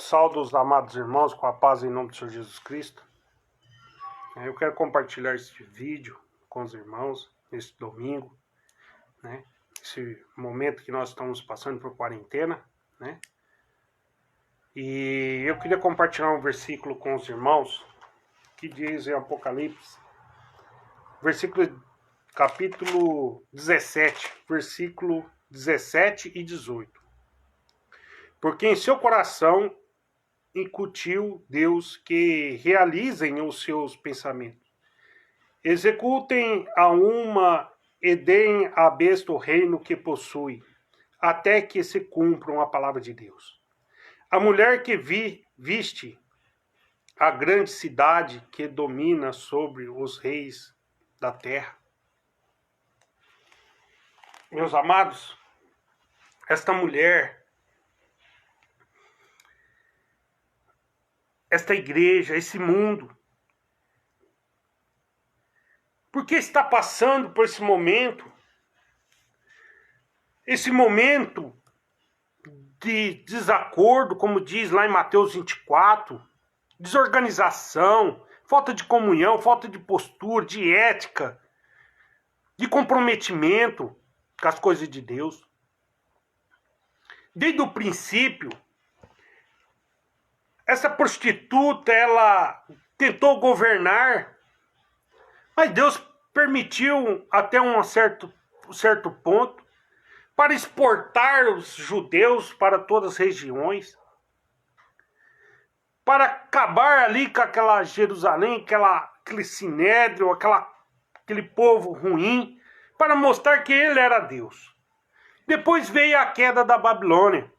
Saúdo os amados irmãos com a paz em nome do Senhor Jesus Cristo. Eu quero compartilhar este vídeo com os irmãos neste domingo, né? Esse momento que nós estamos passando por quarentena, né? E eu queria compartilhar um versículo com os irmãos que diz em Apocalipse, versículo capítulo 17, versículo 17 e 18. Porque em seu coração incutiu Deus que realizem os seus pensamentos. Executem a uma e deem à besta o reino que possui, até que se cumpram a palavra de Deus. A mulher que viste a grande cidade que domina sobre os reis da terra. Meus amados, esta mulher, esta igreja, esse mundo, por que está passando por esse momento de desacordo, como diz lá em Mateus 24, desorganização, falta de comunhão, falta de postura, de ética, de comprometimento com as coisas de Deus. Desde o princípio, essa prostituta, ela tentou governar, mas Deus permitiu até um certo ponto para exportar os judeus para todas as regiões, para acabar ali com aquela Jerusalém, aquele sinédrio, aquele povo ruim, para mostrar que ele era Deus. Depois veio a queda da Babilônia,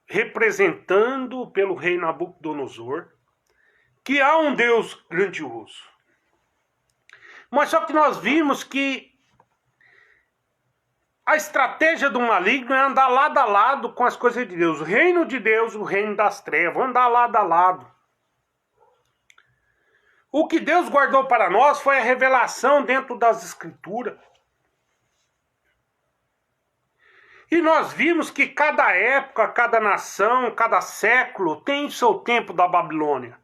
representando pelo rei Nabucodonosor, que há um Deus grandioso. Mas só que nós vimos que a estratégia do maligno é andar lado a lado com as coisas de Deus. O reino de Deus, o reino das trevas, andar lado a lado. O que Deus guardou para nós foi a revelação dentro das Escrituras. E nós vimos que cada época, cada nação, cada século tem seu tempo da Babilônia.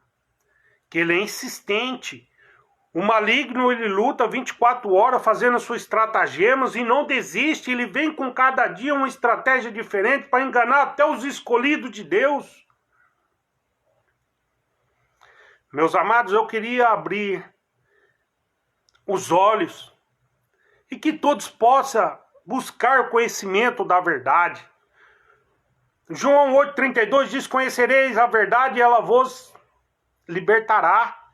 Que ele é insistente. O maligno, ele luta 24 horas fazendo suas estratagemas e não desiste. Ele vem com cada dia uma estratégia diferente para enganar até os escolhidos de Deus. Meus amados, eu queria abrir os olhos e que todos possam buscar o conhecimento da verdade. João 8,32 diz: conhecereis a verdade e ela vos libertará.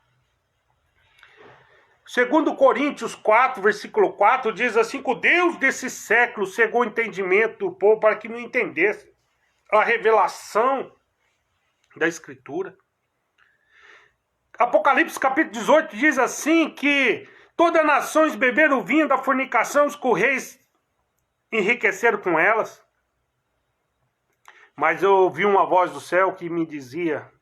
Segundo Coríntios 4, versículo 4, diz assim: que o Deus desse século cegou o entendimento do povo para que não entendesse a revelação da Escritura. Apocalipse capítulo 18 diz assim que todas as nações beberam o vinho da fornicação, os reis enriqueceram com elas. Mas eu ouvi uma voz do céu que me dizia,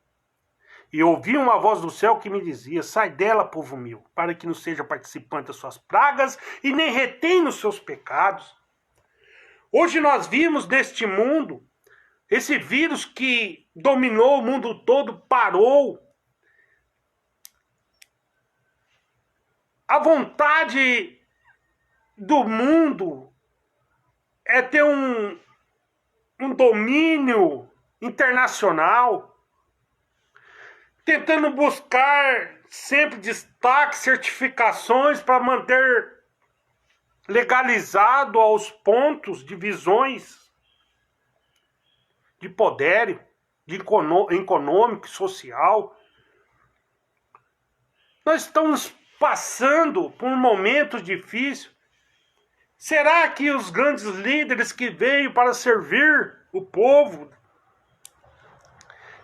sai dela, povo meu, para que não seja participante das suas pragas e nem retém os seus pecados. Hoje nós vimos neste mundo, esse vírus que dominou o mundo todo parou. A vontade do mundo é ter um domínio internacional, tentando buscar sempre destaque, certificações para manter legalizado aos pontos de visões de poder, de econômico e social. Nós estamos passando por um momento difícil. Será que os grandes líderes que veio para servir o povo,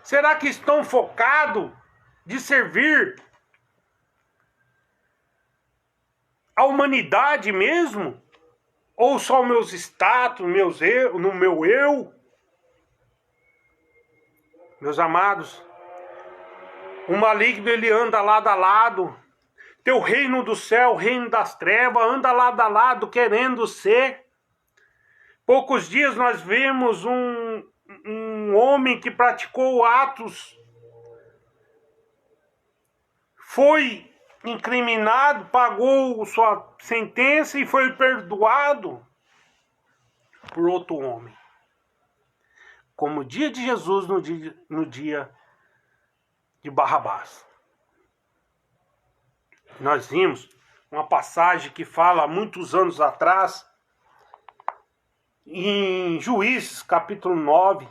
será que estão focados de servir a humanidade mesmo? Ou só meus status, no meu eu? Meus amados, o maligno, ele anda lado a lado. Teu reino do céu, o reino das trevas, anda lado a lado querendo ser Poucos dias nós vemos um homem que praticou atos, foi incriminado, pagou sua sentença e foi perdoado por outro homem. Como o dia de Jesus no dia de Barrabás. Nós vimos uma passagem que fala há muitos anos atrás, em Juízes, capítulo 9,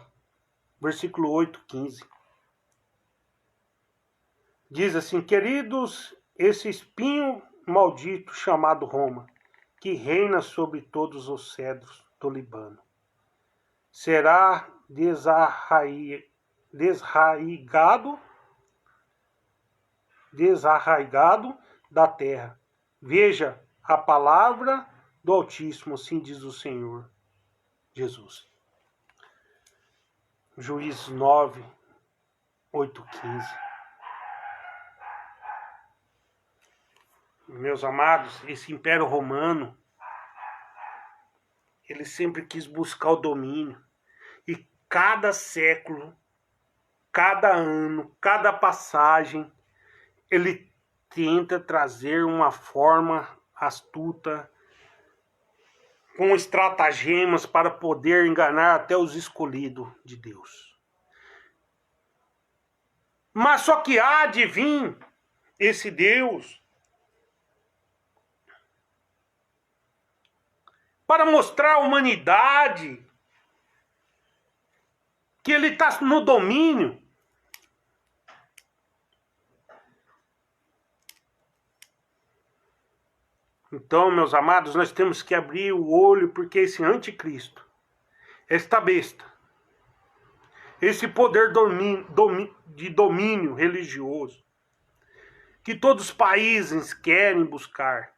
versículo 8, 15. Diz assim: queridos, esse espinho maldito chamado Roma, que reina sobre todos os cedros do Líbano, será desarraigado da terra. Veja a palavra do Altíssimo, assim diz o Senhor Jesus. Juízes 9, 8, 15. Meus amados, esse Império Romano, ele sempre quis buscar o domínio. E cada século, cada ano, cada passagem, ele tenta trazer uma forma astuta, com estratagemas para poder enganar até os escolhidos de Deus. Mas só que há de vir esse Deus para mostrar à humanidade que ele está no domínio. Então, meus amados, nós temos que abrir o olho, porque esse anticristo, esta besta, esse poder de domínio religioso, que todos os países querem buscar,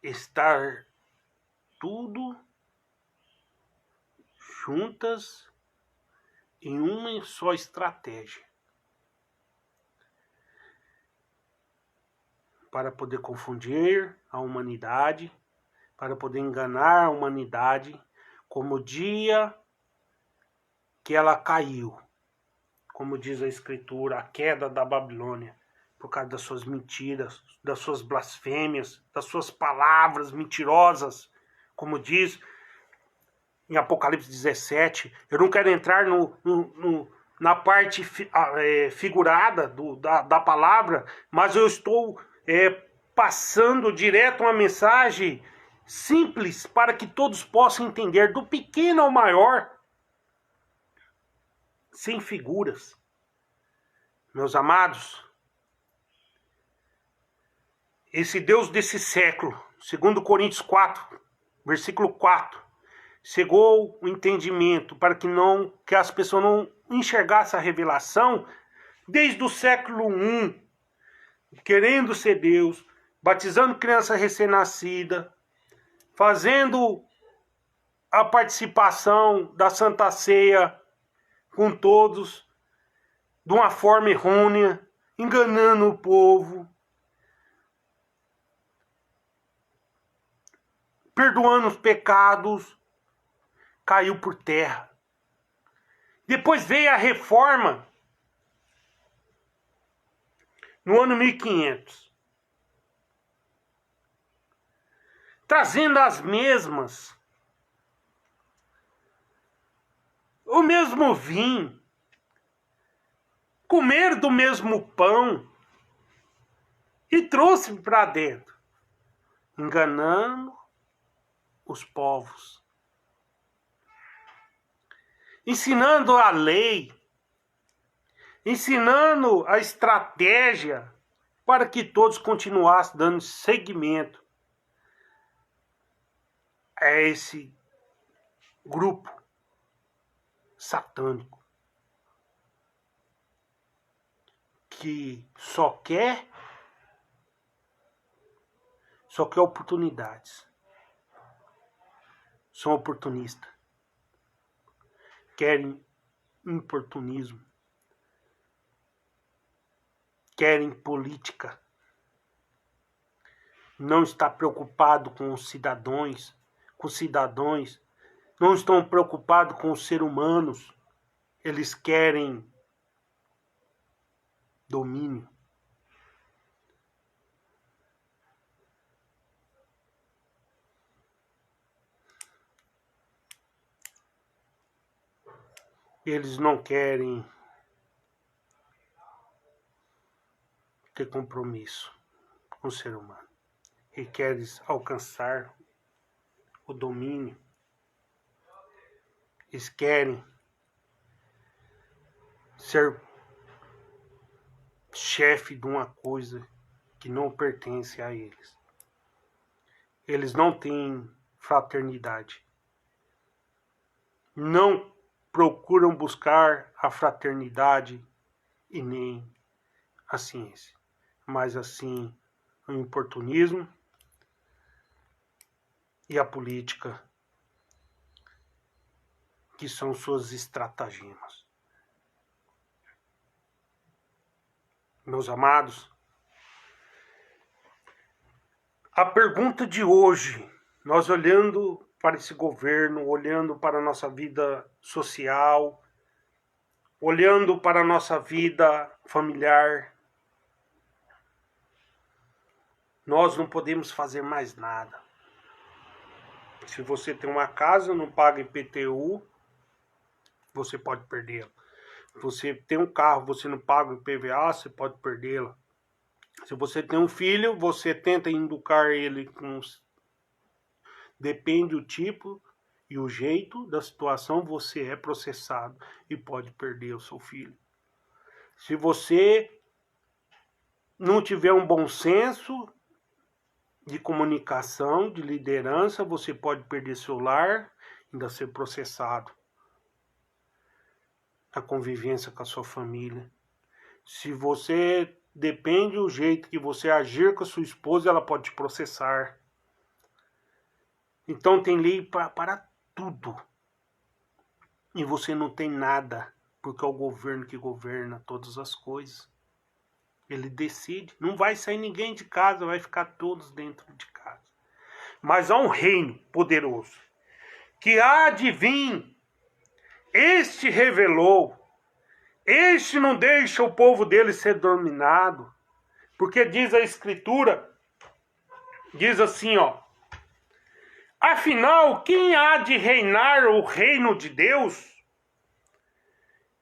estar tudo juntas em uma só estratégia para poder confundir a humanidade, para poder enganar a humanidade, como o dia que ela caiu, como diz a Escritura, a queda da Babilônia, por causa das suas mentiras, das suas blasfêmias, das suas palavras mentirosas, como diz em Apocalipse 17, eu não quero entrar na parte figurada da palavra, mas eu estou passando direto uma mensagem simples para que todos possam entender, do pequeno ao maior, sem figuras. Meus amados, esse Deus desse século, segundo Coríntios 4, versículo 4, cegou o entendimento para que as pessoas não enxergassem a revelação desde o século I, querendo ser Deus, batizando criança recém-nascida, fazendo a participação da Santa Ceia com todos, de uma forma errônea, enganando o povo, perdoando os pecados, caiu por terra. Depois veio a reforma, no ano 1500, trazendo as mesmas, o mesmo vinho, comer do mesmo pão, e trouxe para dentro, enganando os povos, ensinando a lei, ensinando a estratégia para que todos continuassem dando seguimento a esse grupo satânico que só quer oportunidades. São oportunistas. Querem importunismo. Querem política não está preocupado com os cidadãos, não estão preocupados com os seres humanos. Eles querem domínio. Eles não querem ter compromisso com o ser humano. E querem alcançar o domínio. Eles querem ser chefe de uma coisa que não pertence a eles. Eles não têm fraternidade. Não procuram buscar a fraternidade e nem a ciência, mas assim o oportunismo e a política, que são suas estratagemas. Meus amados, a pergunta de hoje, nós olhando para esse governo, olhando para a nossa vida social, olhando para a nossa vida familiar, nós não podemos fazer mais nada. Se você tem uma casa, não paga IPTU, você pode perdê-la. Se você tem um carro, você não paga IPVA, você pode perdê-la. Se você tem um filho, você tenta educar ele com... Depende do tipo e o jeito da situação, você é processado e pode perder o seu filho. Se você não tiver um bom senso de comunicação, de liderança, você pode perder seu lar e ainda ser processado. A convivência com a sua família. Se você depende do jeito que você agir com a sua esposa, ela pode te processar. Então tem lei para tudo. E você não tem nada, porque é o governo que governa todas as coisas. Ele decide. Não vai sair ninguém de casa, vai ficar todos dentro de casa. Mas há um reino poderoso que há de vir. Este revelou. Este não deixa o povo dele ser dominado. Porque diz a Escritura, diz assim, ó. Afinal, quem há de reinar o reino de Deus?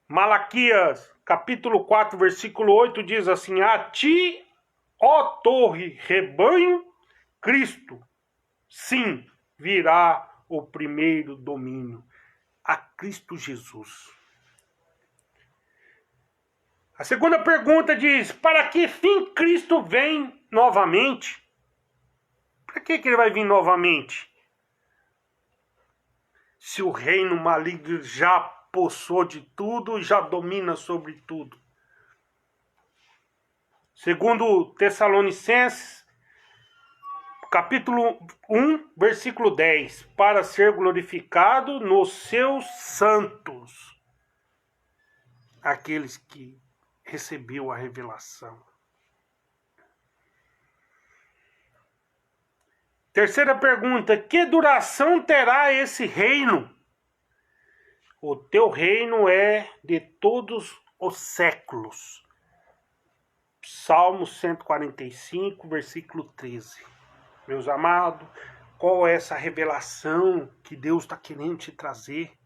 Malaquias, capítulo 4, versículo 8, diz assim: a ti, ó torre, rebanho, Cristo, sim, virá o primeiro domínio, a Cristo Jesus. A segunda pergunta diz: para que fim Cristo vem novamente? Para que ele vai vir novamente? Se o reino maligno já possou de tudo, já domina sobre tudo. Segundo Tessalonicenses, capítulo 1, versículo 10, para ser glorificado nos seus santos, aqueles que recebeu a revelação. Terceira pergunta: que duração terá esse reino? O teu reino é de todos os séculos. Salmo 145, versículo 13. Meus amados, qual é essa revelação que Deus está querendo te trazer?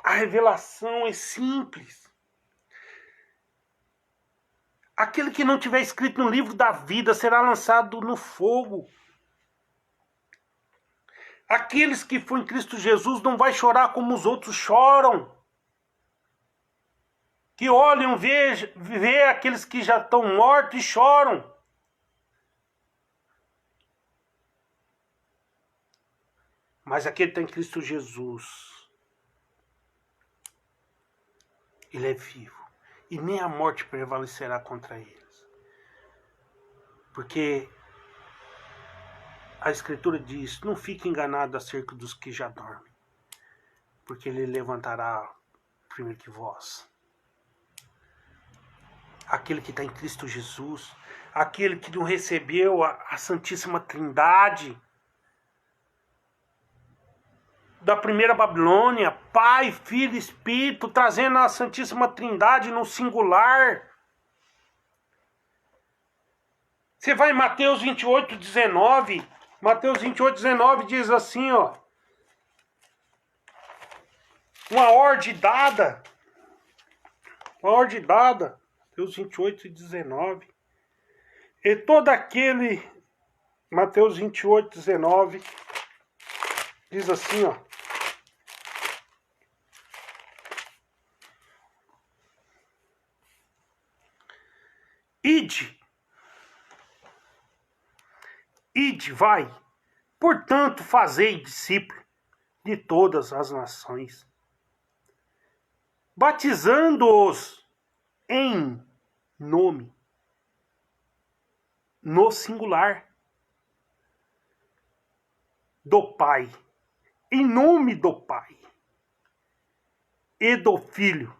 A revelação é simples. Aquele que não tiver escrito no livro da vida será lançado no fogo. Aqueles que foram em Cristo Jesus não vai chorar como os outros choram. Que olham, vê aqueles que já estão mortos e choram. Mas aquele que está em Cristo Jesus, ele é vivo. E nem a morte prevalecerá contra eles. Porque a Escritura diz: não fique enganado acerca dos que já dormem, porque ele levantará primeiro que vós. aquele que está em Cristo Jesus, aquele que não recebeu a Santíssima Trindade da primeira Babilônia, Pai, Filho e Espírito, trazendo a Santíssima Trindade no singular. Você vai em Mateus 28, 19. Mateus 28, 19 diz assim, ó. Uma ordem dada. Uma ordem dada. Mateus 28, 19. E todo aquele... Mateus 28, 19. Diz assim, ó. Ide, vai. Portanto, fazei discípulo de todas as nações, batizando-os em nome, no singular, do Pai, em nome do Pai, e do Filho,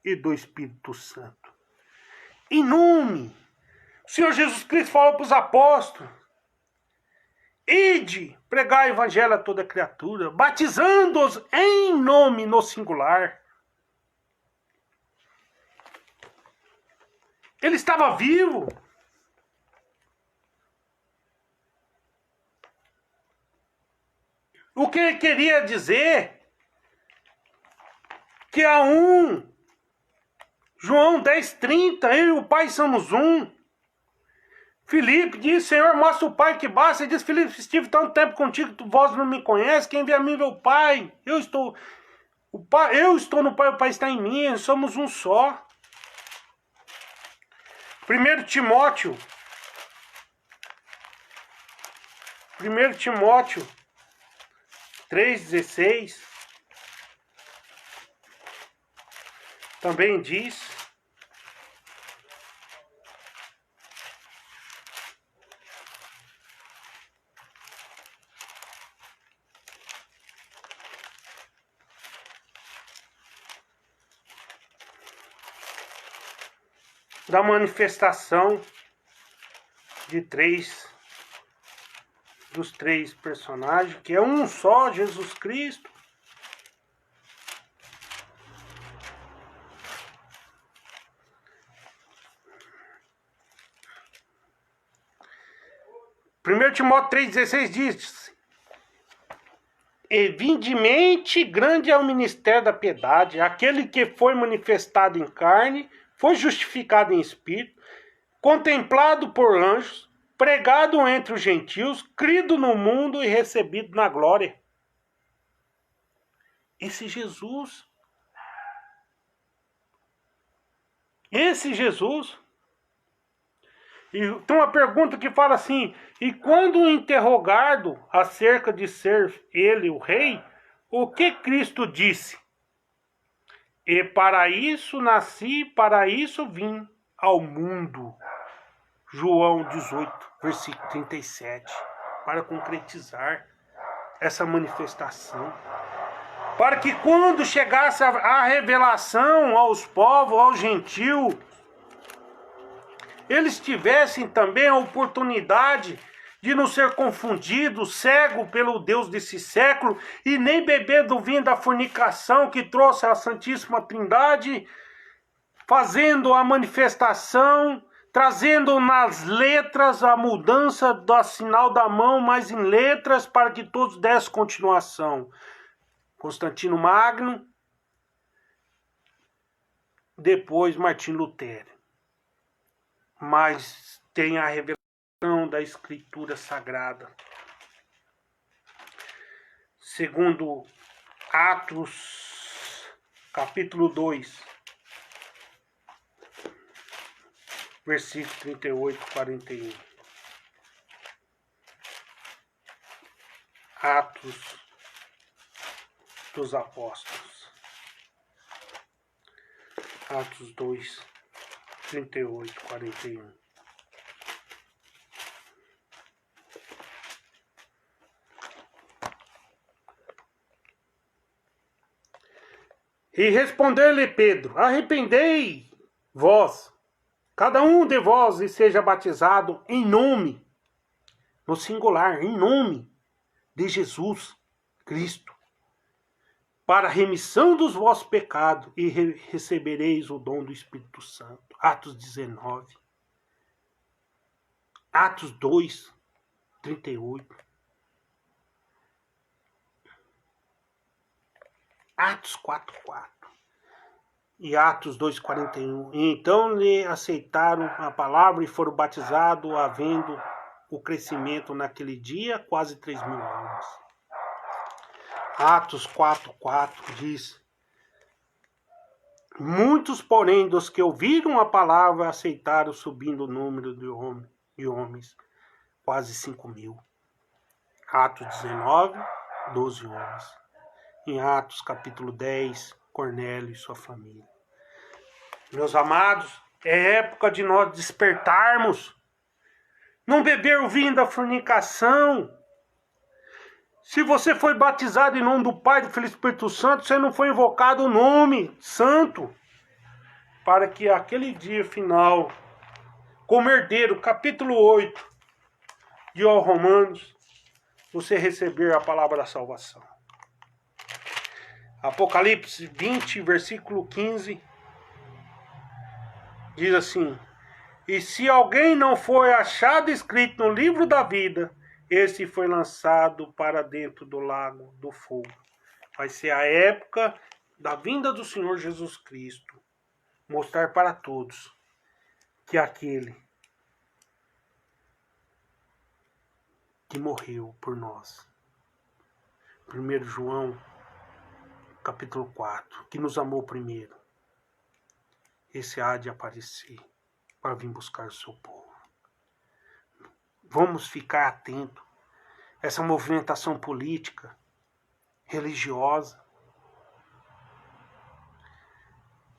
e do Espírito Santo. Em nome. O Senhor Jesus Cristo falou para os apóstolos: ide, pregar o evangelho a toda criatura, batizando-os em nome, no singular. Ele estava vivo. O que ele queria dizer? Que há um. João 10,30, eu e o Pai somos um. Filipe diz: Senhor, mostra o Pai que basta. Ele diz: Filipe, estive tanto tempo contigo que vós não me conhece. Quem vê a mim vê o Pai. Eu estou no Pai, o Pai está em mim. Somos um só. 1 Timóteo 3,16 também diz: da manifestação dos três personagens, que é um só, Jesus Cristo. Primeiro Timóteo 3,16 diz: e vindemente grande é o ministério da piedade, aquele que foi manifestado em carne, foi justificado em espírito, contemplado por anjos, pregado entre os gentios, crido no mundo e recebido na glória. Esse Jesus. E tem uma pergunta que fala assim: e quando interrogado acerca de ser ele o rei, o que Cristo disse? E para isso nasci, para isso vim ao mundo. João 18, versículo 37. Para concretizar essa manifestação. Para que quando chegasse a revelação aos povos, aos gentios, eles tivessem também a oportunidade de não ser confundido, cego pelo Deus desse século, e nem beber do vinho da fornicação que trouxe a Santíssima Trindade, fazendo a manifestação, trazendo nas letras a mudança do sinal da mão, mas em letras, para que todos dessem continuação. Constantino Magno, depois Martim Lutero. Mas tem a revelação da Escritura Sagrada. Segundo Atos, capítulo 2, versículo 38 e 41. Atos dos Apóstolos. Atos 2, 38 e 41. E respondeu-lhe Pedro: arrependei vós cada um de vós e seja batizado em nome, no singular, em nome de Jesus Cristo, para a remissão dos vossos pecados, e recebereis o dom do Espírito Santo. Atos 19. Atos 2, 38. Atos 4:4. E Atos 2:41. E então lhe aceitaram a palavra e foram batizados, havendo o crescimento naquele dia, quase 3.000 almas. Atos 4:4 diz: muitos, porém, dos que ouviram a palavra, aceitaram, subindo o número de homens, quase 5.000. Atos 19, 12 homens. Em Atos capítulo 10, Cornélio e sua família. Meus amados, é época de nós despertarmos. Não beber o vinho da fornicação. Se você foi batizado em nome do Pai, do Filho e do Espírito Santo, você não foi invocado o nome santo, para que aquele dia final, como herdeiro, capítulo 8 de Romanos, você receber a palavra da salvação. Apocalipse 20, versículo 15, diz assim: e se alguém não for achado escrito no livro da vida, esse foi lançado para dentro do lago do fogo. Vai ser a época da vinda do Senhor Jesus Cristo. Mostrar para todos que aquele que morreu por nós. 1 João, capítulo 4, que nos amou primeiro. Esse há de aparecer para vir buscar o seu povo. Vamos ficar atentos a essa movimentação política, religiosa.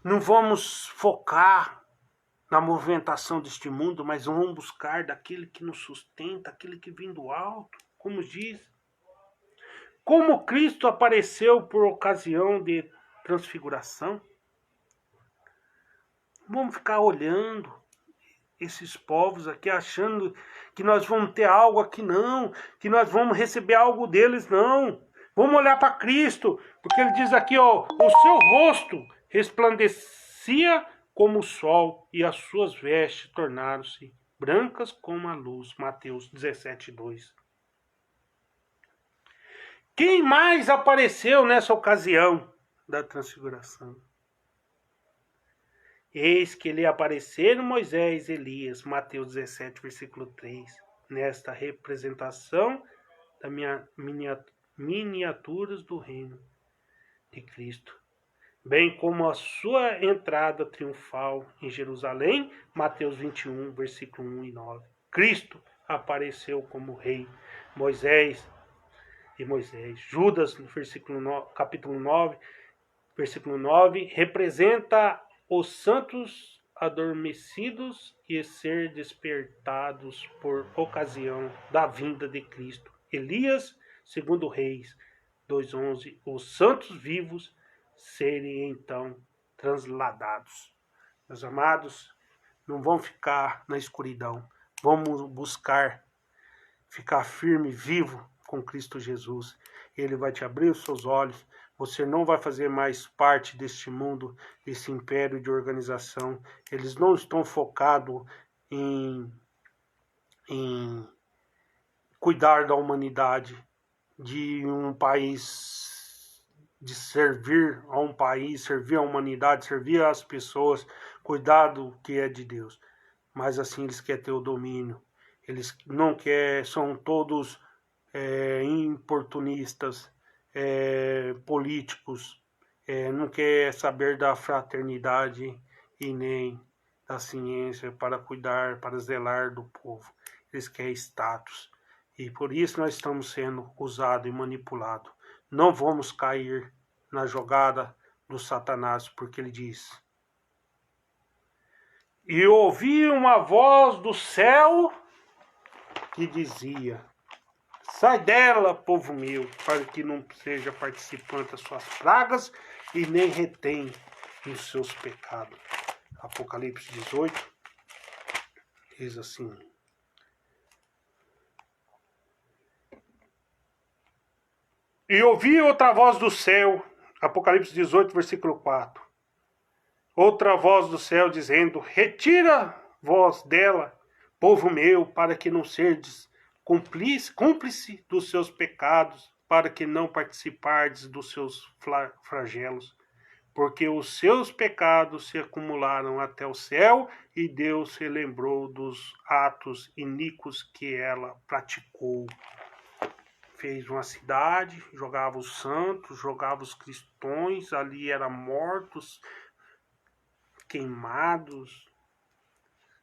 Não vamos focar na movimentação deste mundo, mas vamos buscar daquele que nos sustenta, aquele que vem do alto, como diz. Como Cristo apareceu por ocasião de transfiguração. Vamos ficar olhando esses povos aqui, achando que nós vamos ter algo aqui, não. Que nós vamos receber algo deles, não. Vamos olhar para Cristo, porque ele diz aqui, ó, o seu rosto resplandecia como o sol, e as suas vestes tornaram-se brancas como a luz. Mateus 17:2. Quem mais apareceu nessa ocasião da transfiguração? Eis que lhe apareceram Moisés e Elias, Mateus 17, versículo 3, nesta representação da miniaturas do reino de Cristo, bem como a sua entrada triunfal em Jerusalém, Mateus 21, versículo 1 e 9. Cristo apareceu como rei. Moisés, Judas, no capítulo 9, versículo 9, representa os santos adormecidos e ser despertados por ocasião da vinda de Cristo. Elias, segundo Reis 2:11, os santos vivos serem então transladados. Meus amados, não vão ficar na escuridão. Vamos buscar ficar firme, vivo com Cristo Jesus. Ele vai te abrir os seus olhos. Você não vai fazer mais parte deste mundo, desse império de organização. Eles não estão focados em cuidar da humanidade, de um país, de servir a um país, servir a humanidade, servir as pessoas, cuidar do que é de Deus. Mas assim eles querem ter o domínio. Eles não querem, são todos importunistas, políticos, não quer saber da fraternidade e nem da ciência para cuidar, para zelar do povo. Eles querem status. E por isso nós estamos sendo usados e manipulados. Não vamos cair na jogada do Satanás, porque ele diz: e ouvi uma voz do céu que dizia: sai dela, povo meu, para que não seja participante das suas pragas e nem retém os seus pecados. Apocalipse 18, Diz assim: e ouvi outra voz do céu, Apocalipse 18, versículo 4. Outra voz do céu dizendo: retira vós dela, povo meu, para que não serdes cúmplice dos seus pecados, para que não participardes dos seus flagelos, porque os seus pecados se acumularam até o céu, e Deus se lembrou dos atos iníquos que ela praticou. Fez uma cidade, jogava os santos, jogava os cristãos, ali eram mortos, queimados,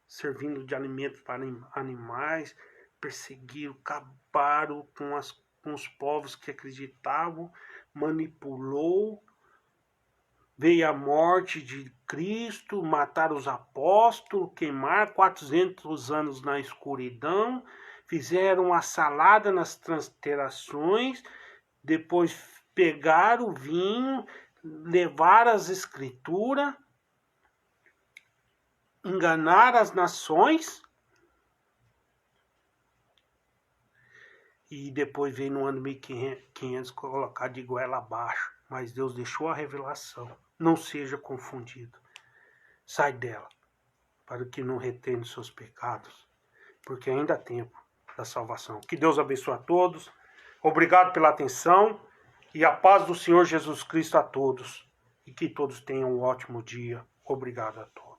servindo de alimento para animais, perseguiram, acabaram com os povos que acreditavam, manipulou, veio a morte de Cristo, mataram os apóstolos, queimaram 400 anos na escuridão, fizeram uma salada nas transliterações, depois pegaram o vinho, levaram as escrituras, enganaram as nações, e depois veio no ano 1500 colocar de goela abaixo. Mas Deus deixou a revelação. Não seja confundido. Sai dela, para que não retenha os seus pecados, porque ainda há tempo da salvação. Que Deus abençoe a todos. Obrigado pela atenção e a paz do Senhor Jesus Cristo a todos. E que todos tenham um ótimo dia. Obrigado a todos.